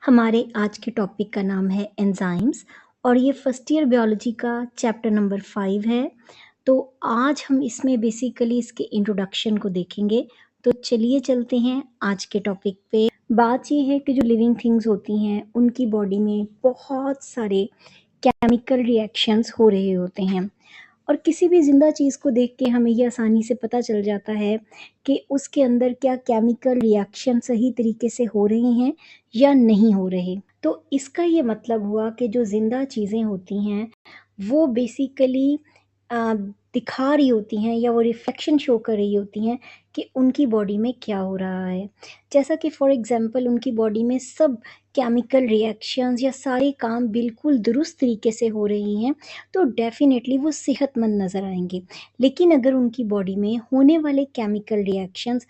हमारे आज के टॉपिक का नाम है एंजाइम्स और ये फर्स्ट ईयर बायोलॉजी का चैप्टर नंबर 5 है। तो आज हम इसमें बेसिकली इसके इंट्रोडक्शन को देखेंगे। तो चलिए चलते हैं आज के टॉपिक पे। बात ये है कि जो लिविंग थिंग्स होती हैं उनकी बॉडी में बहुत सारे केमिकल रिएक्शंस हो रहे होते हैं और किसी भी ज़िंदा चीज़ को देख के हमें ये आसानी से पता चल जाता है कि उसके अंदर क्या केमिकल रिएक्शन सही तरीके से हो रहे हैं या नहीं हो रहे। तो इसका ये मतलब हुआ कि जो ज़िंदा चीज़ें होती हैं वो बेसिकली दिखा रही होती हैं या वो रिफ्लेक्शन शो कर रही होती हैं कि उनकी बॉडी में क्या हो रहा है। जैसा कि फॉर एग्ज़ाम्पल उनकी बॉडी में सब केमिकल रिएक्शंस या सारे काम बिल्कुल दुरुस्त तरीके से हो रही हैं तो डेफ़िनेटली वो सेहतमंद नज़र आएँगे। लेकिन अगर उनकी बॉडी में होने वाले केमिकल रिएक्शंस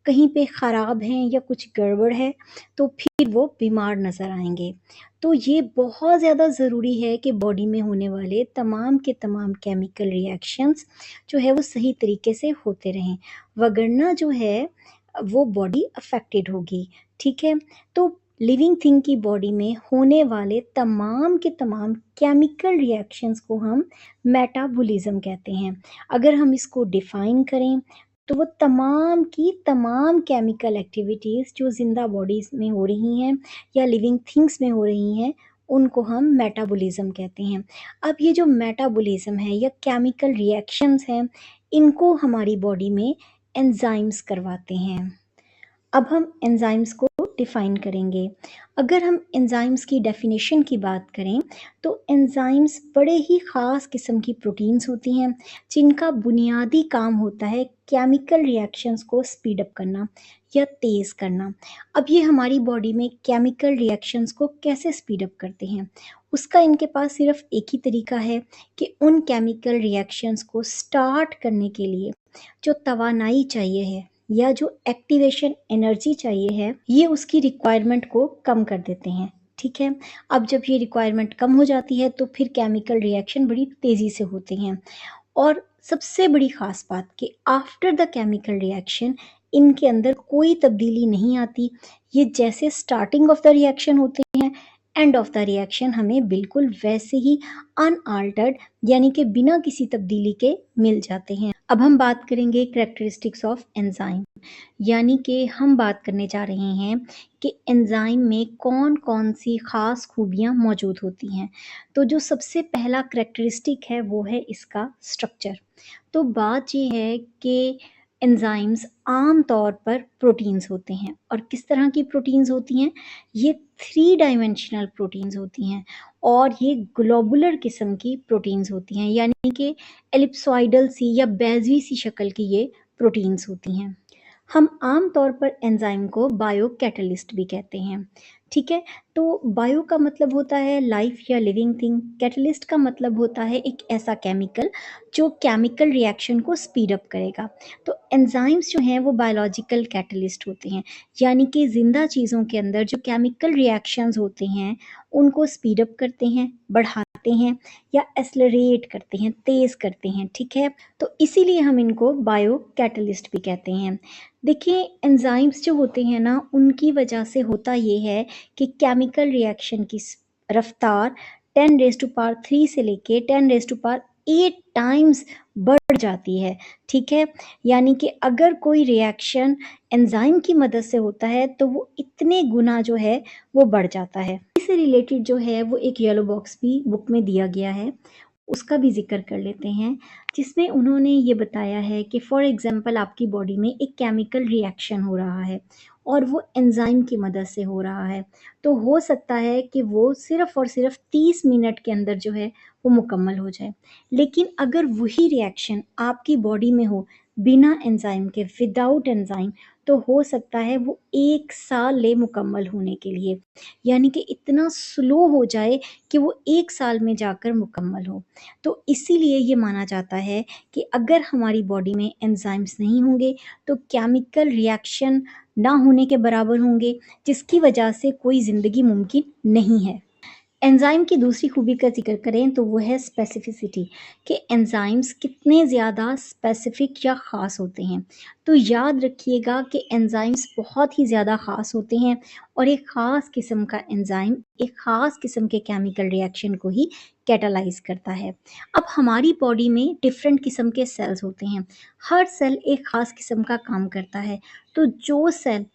कहीं पे ख़राब हैं या कुछ गड़बड़ है तो फिर वो बीमार नज़र आएँगे। तो ये बहुत ज़्यादा ज़रूरी है कि बॉडी में होने वाले तमाम के तमाम केमिकल रिएक्शंस जो है वो सही तरीके से होते रहें, वगरना जो है वो बॉडी अफ़ेक्टेड होगी, ठीक है? तो लिविंग थिंग की बॉडी में होने वाले तमाम के तमाम केमिकल रिएक्शंस को हम मेटाबॉलिज़्म कहते हैं। अगर हम इसको डिफ़ाइन करें तो वो तमाम की तमाम केमिकल एक्टिविटीज़ जो ज़िंदा बॉडीज़ में हो रही हैं या लिविंग थिंग्स में हो रही हैं, उनको हम मेटाबॉलिज़्म कहते हैं। अब ये जो मेटाबॉलिज़्म है या केमिकल रिएक्शंस हैं, इनको हमारी बॉडी में एंजाइम्स करवाते हैं। अब हम एंजाइम्स को डिफ़ाइन करेंगे। अगर हम एंजाइम्स की डेफ़िनेशन की बात करें, तो एंजाइम्स बड़े ही ख़ास किस्म की प्रोटीन्स होती हैं, जिनका बुनियादी काम होता है केमिकल रिएक्शंस को स्पीड अप करना या तेज़ करना। अब ये हमारी बॉडी में केमिकल रिएक्शंस को कैसे स्पीड अप करते हैं? उसका इनके पास सिर्फ़ एक ही तरीका है कि उन केमिकल रिएक्शंस को स्टार्ट करने के लिए जो तवानाई चाहिए है या जो एक्टिवेशन एनर्जी चाहिए है, ये उसकी रिक्वायरमेंट को कम कर देते हैं, ठीक है? अब जब ये रिक्वायरमेंट कम हो जाती है तो फिर केमिकल रिएक्शन बड़ी तेज़ी से होते हैं और सबसे बड़ी ख़ास बात कि आफ्टर द केमिकल रिएक्शन इनके अंदर कोई तब्दीली नहीं आती। ये जैसे स्टार्टिंग ऑफ द रिएक्शन होते हैं, एंड ऑफ द रिएक्शन हमें बिल्कुल वैसे ही अनअल्टर्ड यानी कि बिना किसी तब्दीली के मिल जाते हैं। अब हम बात करेंगे कैरेक्टरिस्टिक्स ऑफ एंजाइम, यानी कि हम बात करने जा रहे हैं कि एंजाइम में कौन-कौन सी ख़ास खूबियाँ मौजूद होती हैं। तो जो सबसे पहला कैरेक्टरिस्टिक है वो है इसका स्ट्रक्चर। तो बात ये है कि एंजाइम्स आम तौर पर प्रोटीन्स होते हैं और किस तरह की प्रोटीन्स होती हैं? ये 3 डायमेंशनल प्रोटीन्स होती हैं और ये ग्लोबुलर किस्म की प्रोटीन्स होती हैं, यानी कि एलिप्सॉइडल सी या बेज़ी सी शक्ल की ये प्रोटीन्स होती हैं। हम आम तौर पर एंजाइम को बायो कैटलिस्ट भी कहते हैं, ठीक है? तो बायो का मतलब होता है लाइफ या लिविंग थिंग, कैटलिस्ट का मतलब होता है एक ऐसा केमिकल जो केमिकल रिएक्शन को स्पीड अप करेगा। तो एंजाइम्स जो हैं वो बायोलॉजिकल कैटलिस्ट होते हैं, यानी कि ज़िंदा चीज़ों के अंदर जो केमिकल रिएक्शंस होते हैं, उनको स्पीड अप करते हैं, बढ़ाते हैं या एक्सेलरेट करते हैं, तेज़ करते हैं, ठीक है? तो इसीलिए हम इनको बायो कैटलिस्ट भी कहते हैं। देखिए एंजाइम्स जो होते हैं ना उनकी वजह से होता ये है कि केमिकल रिएक्शन की रफ्तार 10 रेज़ टू पावर 3 से लेके 10 रेज़ टू पावर 8 टाइम्स बढ़ जाती है, ठीक है? यानी कि अगर कोई रिएक्शन एंजाइम की मदद से होता है तो वो इतने गुना जो है वो बढ़ जाता है। इससे रिलेटेड जो है वो एक येलो बॉक्स भी बुक में दिया गया है, उसका भी ज़िक्र कर लेते हैं, जिसमें उन्होंने ये बताया है कि फॉर एग्ज़ाम्पल आपकी बॉडी में एक केमिकल रिएक्शन हो रहा है और वो एंजाइम की मदद से हो रहा है। तो हो सकता है कि वो सिर्फ़ और सिर्फ़ 30 मिनट के अंदर जो है वो मुकम्मल हो जाए। लेकिन अगर वही रिएक्शन आपकी बॉडी में हो बिना एंजाइम के, विदाउट एंजाइम, तो हो सकता है वो 1 साल ले मुकम्मल होने के लिए। यानी कि इतना स्लो हो जाए कि वो 1 साल में जाकर मुकम्मल हो। तो इसीलिए ये माना जाता है कि अगर हमारी बॉडी में एंजाइम्स नहीं होंगे तो केमिकल रिएक्शन ना होने के बराबर होंगे, जिसकी वजह से कोई ज़िंदगी मुमकिन नहीं है। एंजाइम की दूसरी खूबी का ज़िक्र करें तो वो है स्पेसिफिसिटी, कि एंजाइम्स कितने ज़्यादा स्पेसिफिक या ख़ास होते हैं। तो याद रखिएगा कि एंजाइम्स बहुत ही ज़्यादा ख़ास होते हैं और एक ख़ास किस्म का एंजाइम एक ख़ास किस्म के केमिकल रिएक्शन को ही कैटालाइज़ करता है। अब हमारी बॉडी में डिफरेंट किस्म के सेल्स होते हैं, हर सेल एक ख़ास किस्म का काम करता है। तो जो सेल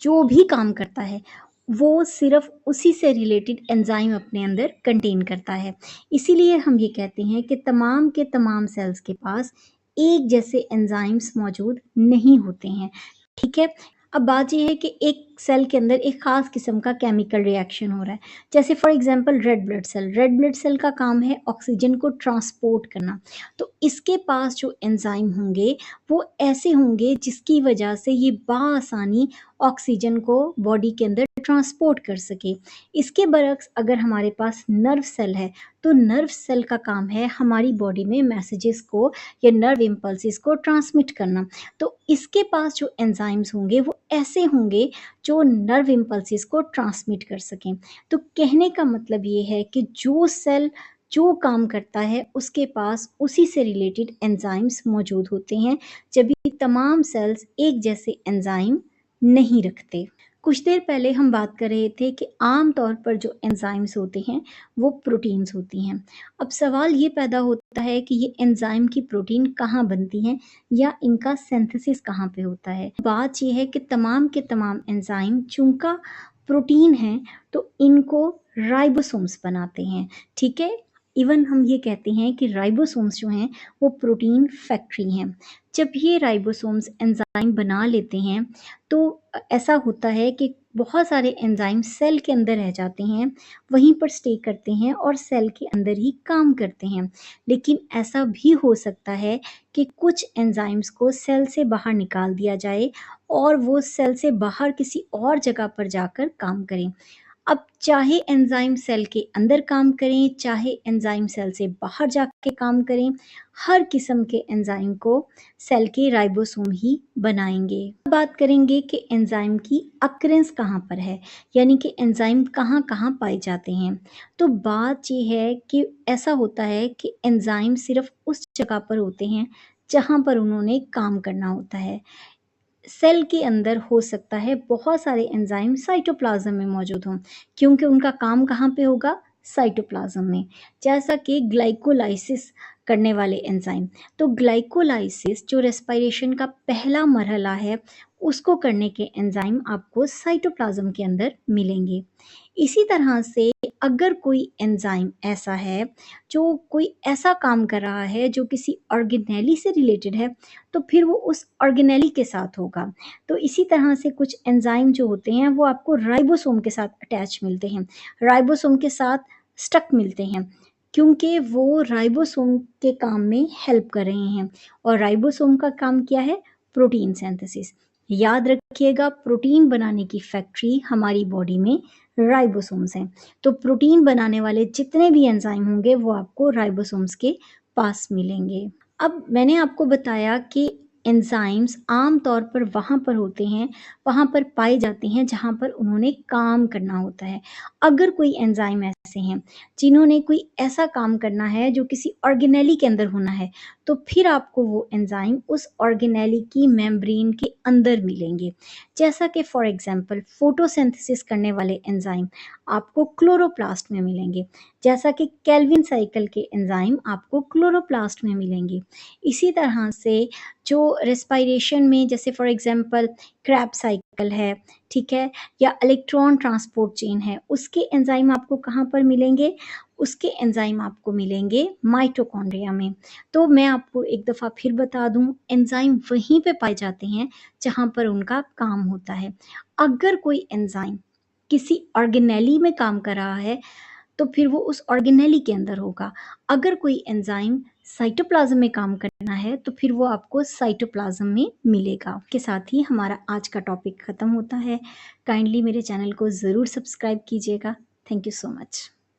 जो भी काम करता है वो सिर्फ उसी से रिलेटेड एंजाइम अपने अंदर कंटेन करता है। इसीलिए हम ये कहते हैं कि तमाम के तमाम सेल्स के पास एक जैसे एंजाइम्स मौजूद नहीं होते हैं। ठीक है? अब बात ये है कि एक सेल के अंदर एक ख़ास किस्म का केमिकल रिएक्शन हो रहा है। जैसे for example red blood cell का काम है ऑक्सीजन को ट्रांसपोर्ट करना। तो इसके पास जो एंजाइम होंगे वो ऐसे होंगे जिसकी वजह से ये बआसानी ऑक्सीजन को बॉडी के अंदर ट्रांसपोर्ट कर सके। इसके बरक्स अगर हमारे पास नर्व सेल है, तो नर्व सेल का काम है हमारी बॉडी में मैसेजेस को या नर्व इम्पल्सेस को ट्रांसमिट करना। तो इसके पास जो एंजाइम्स होंगे वो ऐसे होंगे जो नर्व इम्पल्सेस को ट्रांसमिट कर सकें। तो कहने का मतलब ये है कि जो सेल जो काम करता है उसके पास उसी से रिलेटेड एंजाइम्स मौजूद होते हैं, जबकि तमाम सेल्स एक जैसे एंजाइम नहीं रखते। कुछ देर पहले हम बात कर रहे थे कि आम तौर पर जो एंजाइम्स होते हैं वो प्रोटीन्स होती हैं। अब सवाल ये पैदा होता है कि ये एंजाइम की प्रोटीन कहाँ बनती हैं या इनका सिंथेसिस कहाँ पे होता है। बात ये है कि तमाम के तमाम एंजाइम चूंकि प्रोटीन हैं तो इनको राइबोसोम्स बनाते हैं। ठीक है? इवन हम ये कहते हैं कि राइबोसोम्स जो हैं वो प्रोटीन फैक्ट्री हैं। जब ये राइबोसोम्स एंजाइम बना लेते हैं तो ऐसा होता है कि बहुत सारे एंजाइम सेल के अंदर रह जाते हैं, वहीं पर स्टे करते हैं और सेल के अंदर ही काम करते हैं। लेकिन ऐसा भी हो सकता है कि कुछ एंजाइम्स को सेल से बाहर निकाल दिया जाए और वो सेल से बाहर किसी और जगह पर जाकर काम करें। अब चाहे एंजाइम सेल के अंदर काम करें, चाहे एंजाइम सेल से बाहर जाके काम करें, हर किस्म के एंजाइम को सेल के राइबोसोम ही बनाएंगे। अब बात करेंगे कि एंजाइम की अक्रेंस कहाँ पर है, यानी कि एंजाइम कहाँ कहाँ पाए जाते हैं। तो बात ये है कि ऐसा होता है कि एंजाइम सिर्फ उस जगह पर होते हैं जहाँ पर उन्होंने काम करना होता है। सेल के अंदर हो सकता है बहुत सारे एंजाइम साइटोप्लाज्म में मौजूद हों, क्योंकि उनका काम कहाँ पे होगा? साइटोप्लाज्म में। जैसा कि ग्लाइकोलाइसिस करने वाले एंजाइम। तो ग्लाइकोलाइसिस जो रेस्पिरेशन का पहला मरहला है, उसको करने के एंजाइम आपको साइटोप्लाज्म के अंदर मिलेंगे। इसी तरह से अगर कोई एंजाइम ऐसा है जो कोई ऐसा काम कर रहा है जो किसी ऑर्गेनेली से रिलेटेड है, तो फिर वो उस ऑर्गेनेली के साथ होगा। तो इसी तरह से कुछ एंजाइम जो होते हैं वो आपको राइबोसोम के साथ अटैच मिलते हैं, राइबोसोम के साथ स्टक मिलते हैं, क्योंकि वो राइबोसोम के काम में हेल्प कर रहे हैं। और राइबोसोम का काम क्या है? Protein synthesis. याद रखिएगा, प्रोटीन बनाने की फैक्ट्री हमारी बॉडी में राइबोसोम्स हैं। तो प्रोटीन बनाने वाले जितने भी एंजाइम होंगे वो आपको राइबोसोम्स के पास मिलेंगे। अब मैंने आपको बताया कि एंजाइम्स आम तौर पर वहाँ पर होते हैं, वहाँ पर पाए जाते हैं जहाँ पर उन्होंने काम करना होता है। अगर कोई एंजाइम ऐसे हैं जिन्होंने कोई ऐसा काम करना है जो किसी ऑर्गेनेली के अंदर होना है, तो फिर आपको वो एंजाइम उस ऑर्गेनेली की मेम्ब्रेन के अंदर मिलेंगे। जैसा कि फॉर एग्जांपल फोटोसिंथेसिस करने वाले एंजाइम आपको क्लोरोप्लास्ट में मिलेंगे, जैसा कि केल्विन साइकिल के एंजाइम आपको क्लोरोप्लास्ट में मिलेंगे। इसी तरह से जो रेस्पिरेशन में, जैसे फॉर एग्जांपल क्रेब्स साइकिल है, ठीक है, या इलेक्ट्रॉन ट्रांसपोर्ट चेन है, उसके एंजाइम आपको कहाँ पर मिलेंगे? उसके एंजाइम आपको मिलेंगे माइटोकॉन्ड्रिया में। तो मैं आपको एक दफ़ा फिर बता दूँ, एंजाइम वहीं पे पाए जाते हैं जहाँ पर उनका काम होता है। अगर कोई एंजाइम किसी ऑर्गेनेली में काम कर रहा है तो फिर वो उस ऑर्गेनेली के अंदर होगा। अगर कोई एंजाइम साइटोप्लाज्म में काम करना है तो फिर वो आपको साइटोप्लाज्म में मिलेगा। के साथ ही हमारा आज का टॉपिक ख़त्म होता है। काइंडली मेरे चैनल को ज़रूर सब्सक्राइब कीजिएगा। Thank you so much.